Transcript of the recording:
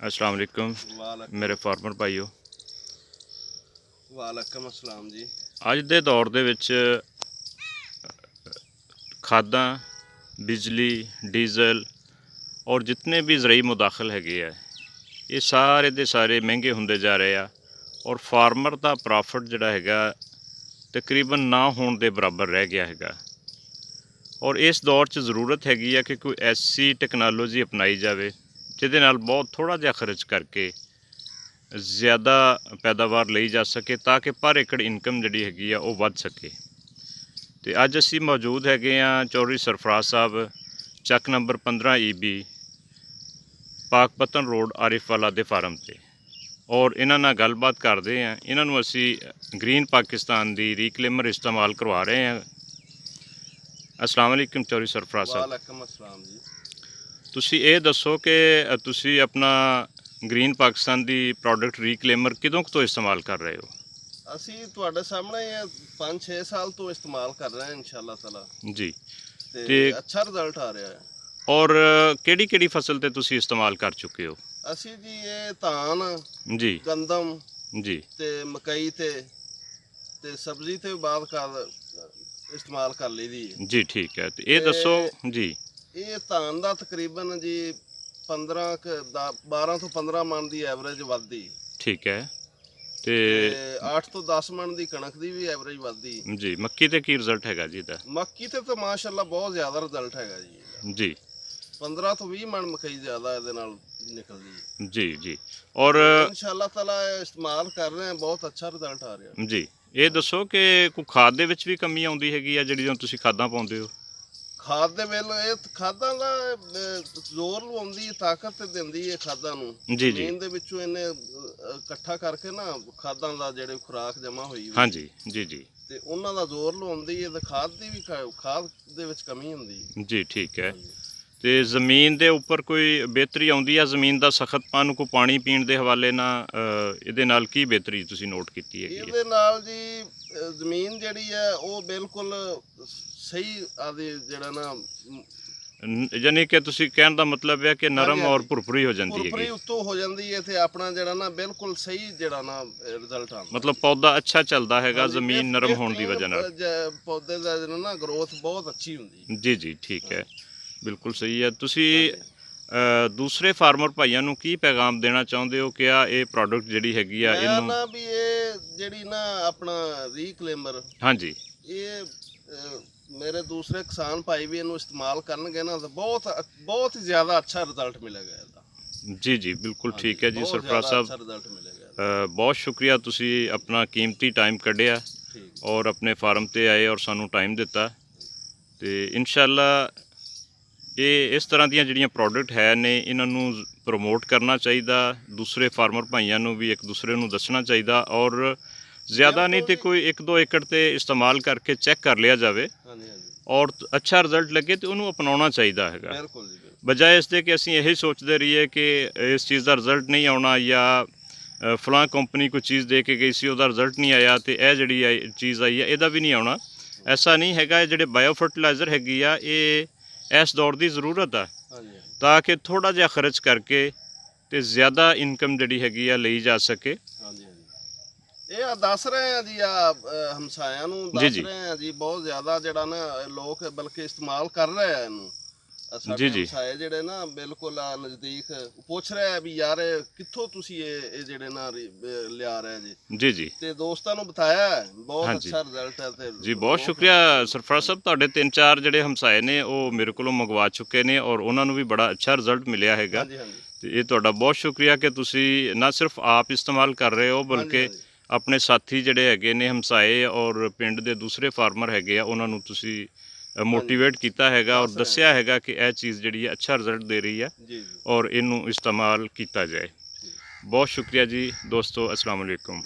अस्सलाम वालेकुम मेरे फार्मर भाईओ। वालेकुम अस्सलाम जी। ਅੱਜ ਦੇ ਦੌਰ ਦੇ ਵਿੱਚ ਖਾਦਾਂ, ਬਿਜਲੀ, ਡੀਜ਼ਲ ਔਰ ਜਿੰਨੇ ਵੀ ਜ਼ਰਈ ਮੁਦਾਖਲ ਹੈਗੇ ਆ, ਇਹ ਸਾਰੇ ਦੇ ਸਾਰੇ ਮਹਿੰਗੇ ਹੁੰਦੇ ਜਾ ਰਹੇ ਆ ਔਰ ਫਾਰਮਰ ਦਾ ਪ੍ਰੋਫਿਟ ਜਿਹੜਾ ਹੈਗਾ ਤਕਰੀਬਨ ਨਾ ਹੋਣ ਦੇ ਬਰਾਬਰ ਰਹਿ ਗਿਆ ਹੈਗਾ। ਔਰ ਇਸ ਦੌਰ 'ਚ ਜ਼ਰੂਰਤ ਹੈਗੀ ਆ ਕਿ ਕੋਈ ਐਸੀ ਟੈਕਨੋਲੋਜੀ ਅਪਣਾਈ ਜਾਵੇ ਜਿਹਦੇ ਨਾਲ ਬਹੁਤ ਥੋੜ੍ਹਾ ਜਿਹਾ ਖਰਚ ਕਰਕੇ ਜ਼ਿਆਦਾ ਪੈਦਾਵਾਰ ਲਈ ਜਾ ਸਕੇ, ਤਾਂ ਕਿ ਪਰ ਏਕੜ ਇਨਕਮ ਜਿਹੜੀ ਹੈਗੀ ਆ ਉਹ ਵੱਧ ਸਕੇ। ਤੇ ਅੱਜ ਅਸੀਂ ਮੌਜੂਦ ਹੈਗੇ ਆ ਚੌਧਰੀ ਸਰਫਰਾਜ਼ ਸਾਹਿਬ, ਚੱਕ ਨੰਬਰ 15 EB, ਪਾਕਪਤਨ ਰੋਡ, ਆਰਿਫਵਾਲਾ ਦੇ ਫਾਰਮ ਤੇ, ਔਰ ਇਹਨਾਂ ਨਾਲ ਗੱਲਬਾਤ ਕਰਦੇ ਆ। ਇਹਨਾਂ ਨੂੰ ਅਸੀਂ ਗ੍ਰੀਨ ਪਾਕਿਸਤਾਨ ਦੀ ਰੀਕਲੇਮਰ ਇਸਤੇਮਾਲ ਕਰਵਾ ਰਹੇ ਆ। अस्सलाम वालेकुम चौधरी सरफराज साहब। वालेकुम अस्सलाम जी। ਤੁਸੀਂ ਇਹ ਦੱਸੋ ਕਿ ਤੁਸੀਂ ਆਪਣਾ ਗ੍ਰੀਨ ਪਾਕਿਸਤਾਨ ਦੀ ਪ੍ਰੋਡਕਟ ਰੀਕਲੇਮਰ ਕਿਦੋਂ ਕੁ ਤੋਂ ਇਸਤੇਮਾਲ ਕਰ ਰਹੇ ਹੋ? ਅਸੀਂ ਤੁਹਾਡੇ ਸਾਹਮਣੇ 5-6 ਸਾਲ ਤੋਂ ਇਸਤੇਮਾਲ ਕਰ ਰਹੇ ਹਾਂ ਇਨਸ਼ਾਅੱਲਾ ਤਾਲਾ ਜੀ। ਤੇ ਅੱਛਾ ਰਿਜ਼ਲਟ ਆ ਰਿਹਾ ਹੈ। ਔਰ ਕਿਹੜੀ ਕਿਹੜੀ ਫਸਲ ਤੇ ਤੁਸੀਂ ਇਸਤੇਮਾਲ ਕਰ ਚੁੱਕੇ ਹੋ? ਅਸੀਂ ਜੀ ਇਹ ਧਾਨ ਜੀ, ਗੰਦਮ ਜੀ ਤੇ ਮਕਈ ਤੇ ਸਬਜ਼ੀ ਤੇ ਬਾਅਦ ਕਰ ਇਸਤੇਮਾਲ ਕਰ ਲਈਦੀ ਹੈ ਜੀ। ਠੀਕ ਹੈ। ਤੇ ਇਹ ਦੱਸੋ ਜੀ, ਇਹ ਧਾਨ ਦਾ ਤਕਰੀਬਨ ਜੀ 12 ਤੋਂ 15 ਮਣ ਦੀ ਐਵਰੇਜ ਵੱਧਦੀ। ਠੀਕ ਹੈ। ਤੇ 8 ਤੋਂ 10 ਮਣ ਦੀ ਕਣਕ ਦੀ ਵੀ ਐਵਰੇਜ ਵੱਧਦੀ ਜੀ। ਮੱਕੀ ਤੇ ਕੀ ਰਿਜ਼ਲਟ ਹੈਗਾ ਜੀ ਇਹਦਾ? ਮੱਕੀ ਤੇ ਤਾਂ ਮਾਸ਼ਾਅੱਲਾ ਬਹੁਤ ਜ਼ਿਆਦਾ ਰਿਜ਼ਲਟ ਹੈਗਾ ਜੀ। ਜੀ 15 ਤੋਂ 20 ਮਣ ਮਕਈ ਜ਼ਿਆਦਾ ਇਹਦੇ ਨਾਲ ਨਿਕਲਦੀ ਹੈ। ਜੀ ਜੀ। ਔਰ ਇਨਸ਼ਾਅੱਲਾ ਤਾਲਾ ਇਸਤੇਮਾਲ ਕਰ ਰਹੇ ਹਾਂ, ਬਹੁਤ ਅੱਛਾ ਰਿਜ਼ਲਟ ਆ ਰਿਹਾ ਜੀ। ਇਹ ਦੱਸੋ ਕਿ ਕੋਈ ਖਾਦ ਦੇ ਵਿੱਚ ਵੀ ਕਮੀ ਆਉਂਦੀ ਹੈਗੀ ਆ ਜਿਹੜੀਆਂ ਤੁਸੀਂ ਖਾਦਾਂ ਪਾਉਂਦੇ ਹੋ? ਖਾਦ ਦੇ ਵੇਲੇ ਇਹ ਖਾਦਾਂ ਦਾ ਜ਼ੋਰ ਲਵਾਉਂਦੀ, ਤਾਕਤ ਤੇ ਦਿੰਦੀ ਹੈ ਖਾਦਾਂ ਨੂੰ। ਜੀ ਜੀ। ਜ਼ਮੀਨ ਦੇ ਵਿੱਚੋਂ ਇਹਨੇ ਇਕੱਠਾ ਕਰਕੇ ਨਾ ਖਾਦਾਂ ਦਾ ਜਿਹੜੇ ਖੁਰਾਕ ਜਮਾ ਹੋਈ ਹਾਂਜੀ ਜੀ ਜੀ। ਤੇ ਉਹਨਾਂ ਦਾ ਜ਼ੋਰ ਲਵਾਉਂਦੀ ਹੈ। ਤੇ ਖਾਦ ਦੀ ਵੀ ਖਾਦ ਦੇ ਵਿੱਚ ਕਮੀ ਹੁੰਦੀ ਜੀ। ਠੀਕ ਹੈ। ਤੇ ਜ਼ਮੀਨ ਦੇ ਉੱਪਰ ਕੋਈ ਬਿਹਤਰੀ ਆਉਂਦੀ ਆ ਜ਼ਮੀਨ ਦਾ ਸਖਤਪਨ, ਕੋਈ ਪਾਣੀ ਪੀਣ ਦੇ ਹਵਾਲੇ ਨਾਲ ਇਹਦੇ ਨਾਲ ਕੀ ਬਿਹਤਰੀ ਤੁਸੀਂ ਨੋਟ ਕੀਤੀ ਹੈਗੀ? ਇਹਦੇ ਨਾਲ ਜੀ ਜ਼ਮੀਨ ਜਿਹੜੀ ਹੈ ਉਹ ਬਿਲਕੁਲ ਸਹੀ ਆਦੀ ਜਿਹੜਾ ਨਾ, ਯਾਨੀ ਕਿ ਤੁਸੀਂ ਕਹਿਣ ਦਾ ਮਤਲਬ ਹੈ ਕਿ ਨਰਮ ਔਰ ਭੁਰਭੁਰੀ ਹੋ ਜਾਂਦੀ ਹੈਗੀ? ਭੁਰਭੁਰੀ ਉੱਤੋਂ ਹੋ ਜਾਂਦੀ ਹੈ ਤੇ ਆਪਣਾ ਜਿਹੜਾ ਨਾ ਬਿਲਕੁਲ ਸਹੀ ਜਿਹੜਾ ਨਾ ਰਿਜ਼ਲਟ ਆਉਂਦਾ। ਮਤਲਬ ਪੌਦਾ ਅੱਛਾ ਚੱਲਦਾ ਹੈਗਾ ਜ਼ਮੀਨ ਨਰਮ ਹੋਣ ਦੀ ਵਜ੍ਹਾ ਨਾਲ? ਪੌਦੇ ਦਾ ਜਿਹੜਾ ਨਾ ਗਰੋਥ ਬਹੁਤ ਅੱਛੀ ਹੁੰਦੀ। ਜੀ ਜੀ। ਠੀਕ ਹੈ, ਬਿਲਕੁਲ ਸਹੀ ਹੈ। ਤੁਸੀਂ ਦੂਸਰੇ ਫਾਰਮਰ ਭਾਈਆਂ ਨੂੰ ਕੀ ਪੈਗਾਮ ਦੇਣਾ ਚਾਹੁੰਦੇ ਹੋ ਕਿ ਇਹ ਪ੍ਰੋਡਕਟ ਜਿਹੜੀ ਹੈਗੀ ਆ ਇਹਨੂੰ ਨਾ ਵੀ ਇਹ ਜਿਹੜੀ ਨਾ ਆਪਣਾ ਰੀਕਲੇਮਰ, ਹਾਂਜੀ, ਇਹ ਮੇਰੇ ਦੂਸਰੇ ਕਿਸਾਨ ਭਾਈ ਵੀ ਇਹਨੂੰ ਇਸਤੇਮਾਲ ਕਰਨਗੇ ਨਾ ਤਾਂ ਬਹੁਤ ਹੀ ਜ਼ਿਆਦਾ ਅੱਛਾ ਰਿਜ਼ਲਟ ਮਿਲੇਗਾ ਇਹਦਾ। ਜੀ ਜੀ, ਬਿਲਕੁਲ ਠੀਕ ਹੈ ਜੀ ਸਰਫਰਾਜ਼ ਸਾਹਿਬ। ਅੱਛਾ ਰਿਜ਼ਲਟ ਮਿਲੇਗਾ। ਬਹੁਤ ਸ਼ੁਕਰੀਆ, ਤੁਸੀਂ ਆਪਣਾ ਕੀਮਤੀ ਟਾਈਮ ਕੱਢਿਆ ਔਰ ਆਪਣੇ ਫਾਰਮ ਤੇ ਆਏ ਔਰ ਸਾਨੂੰ ਟਾਈਮ ਦਿੱਤਾ। ਤੇ ਇਨਸ਼ਾਅੱਲਾ ਇਹ ਇਸ ਤਰ੍ਹਾਂ ਦੀਆਂ ਜਿਹੜੀਆਂ ਪ੍ਰੋਡਕਟ ਹੈ ਨੇ ਇਹਨਾਂ ਨੂੰ ਪ੍ਰਮੋਟ ਕਰਨਾ ਚਾਹੀਦਾ, ਦੂਸਰੇ ਫਾਰਮਰ ਭਾਈਆਂ ਨੂੰ ਵੀ ਇੱਕ ਦੂਸਰੇ ਨੂੰ ਦੱਸਣਾ ਚਾਹੀਦਾ, ਔਰ ਜ਼ਿਆਦਾ ਨਹੀਂ ਤੇ ਕੋਈ 1-2 ਏਕੜ ਤੇ ਇਸਤੇਮਾਲ ਕਰਕੇ ਚੈੱਕ ਕਰ ਲਿਆ ਜਾਵੇ ਔਰ ਅੱਛਾ ਰਿਜ਼ਲਟ ਲੱਗੇ ਤੇ ਉਹਨੂੰ ਅਪਣਾਉਣਾ ਚਾਹੀਦਾ ਹੈਗਾ। ਬਿਲਕੁਲ ਜੀ। ਬਜਾਏ ਇਸ ਦੇ ਕਿ ਅਸੀਂ ਇਹੀ ਸੋਚਦੇ ਰਹੀਏ ਕਿ ਇਸ ਚੀਜ਼ ਦਾ ਰਿਜ਼ਲਟ ਨਹੀਂ ਆਉਣਾ ਜਾਂ ਫਲਾਂ ਕੰਪਨੀ ਕੋਈ ਚੀਜ਼ ਦੇ ਕੇ ਗਈ ਸੀ ਉਹਦਾ ਰਿਜ਼ਲਟ ਨਹੀਂ ਆਇਆ ਤੇ ਇਹ ਜਿਹੜੀ ਚੀਜ਼ ਆਈ ਹੈ ਇਹਦਾ ਵੀ ਨਹੀਂ ਆਉਣਾ। ਐਸਾ ਨਹੀਂ ਹੈਗਾ। ਇਹ ਜਿਹੜੇ ਬਾਇਓ ਫਰਟੀਲਾਈਜ਼ਰ ਹੈਗੀ ਆ ਇਹ ਇਸ ਦੌਰ ਦੀ ਜ਼ਰੂਰਤ ਆ ਤਾਂ ਕਿ ਥੋੜ੍ਹਾ ਜਿਹਾ ਖਰਚ ਕਰਕੇ ਤੇ ਜ਼ਿਆਦਾ ਇਨਕਮ ਜਿਹੜੀ ਹੈਗੀ ਆ ਲਈ ਜਾ ਸਕੇ। ਇਹ ਦੱਸ ਰਹੇ ਆ ਜੀ, ਹਮਸਾਇਆਂ ਨੂੰ ਦੱਸ ਰਹੇ ਆ ਜੀ, ਬਹੁਤ ਜ਼ਿਆਦਾ ਜਿਹੜਾ ਨਾ ਲੋਕ ਬਲਕਿ ਇਸਤੇਮਾਲ ਕਰ ਰਹੇ ਆ ਇਹਨੂੰ। ਸਾਡੇ ਹਮਸਾਏ ਜਿਹੜੇ ਨਾ ਬਿਲਕੁਲ ਨਜ਼ਦੀਕ ਪੁੱਛ ਰਹੇ ਆ ਵੀ ਯਾਰ ਕਿੱਥੋਂ ਤੁਸੀਂ ਇਹ ਜਿਹੜੇ ਨਾ ਲਿਆ ਰਹੇ ਜੀ। ਜੀ ਜੀ। ਤੇ ਦੋਸਤਾਂ ਨੂੰ ਬਤਾਇਆ, ਬਹੁਤ ਅੱਛਾ ਰਿਜ਼ਲਟ ਹੈ। ਤੇ ਜੀ ਬਹੁਤ ਸ਼ੁਕਰੀਆ ਸਰਫਰਾਜ਼ ਸਾਹਿਬ, ਤੁਹਾਡੇ 3-4 ਜਿਹੜੇ ਹਮਸਾਏ ਨੇ ਉਹ ਮੇਰੇ ਕੋਲੋਂ ਮੰਗਵਾ ਚੁੱਕੇ ਨੇ ਔਰ ਉਹਨਾਂ ਨੂੰ ਵੀ ਬੜਾ ਅੱਛਾ ਰਿਜ਼ਲਟ ਮਿਲਿਆ ਹੈਗਾ। ਤੇ ਇਹ ਤੁਹਾਡਾ ਬਹੁਤ ਸ਼ੁਕਰੀਆ ਕਿ ਤੁਸੀਂ ਨਾ ਸਿਰਫ ਆਪ ਇਸਤੇਮਾਲ ਕਰ ਰਹੇ ਹੋ ਬਲਕਿ ਆਪਣੇ ਸਾਥੀ ਜਿਹੜੇ ਹੈਗੇ ਨੇ ਹਮਸਾਏ ਔਰ ਪਿੰਡ ਦੇ ਦੂਸਰੇ ਫਾਰਮਰ ਹੈਗੇ ਆ ਉਹਨਾਂ ਨੂੰ ਤੁਸੀਂ ਮੋਟੀਵੇਟ ਕੀਤਾ ਹੈਗਾ ਔਰ ਦੱਸਿਆ ਹੈਗਾ ਕਿ ਇਹ ਚੀਜ਼ ਜਿਹੜੀ ਹੈ ਅੱਛਾ ਰਿਜ਼ਲਟ ਦੇ ਰਹੀ ਹੈ ਔਰ ਇਹਨੂੰ ਇਸਤੇਮਾਲ ਕੀਤਾ ਜਾਏ। ਬਹੁਤ ਸ਼ੁਕਰੀਆ ਜੀ ਦੋਸਤੋ। अस्सलाम वालेकुम।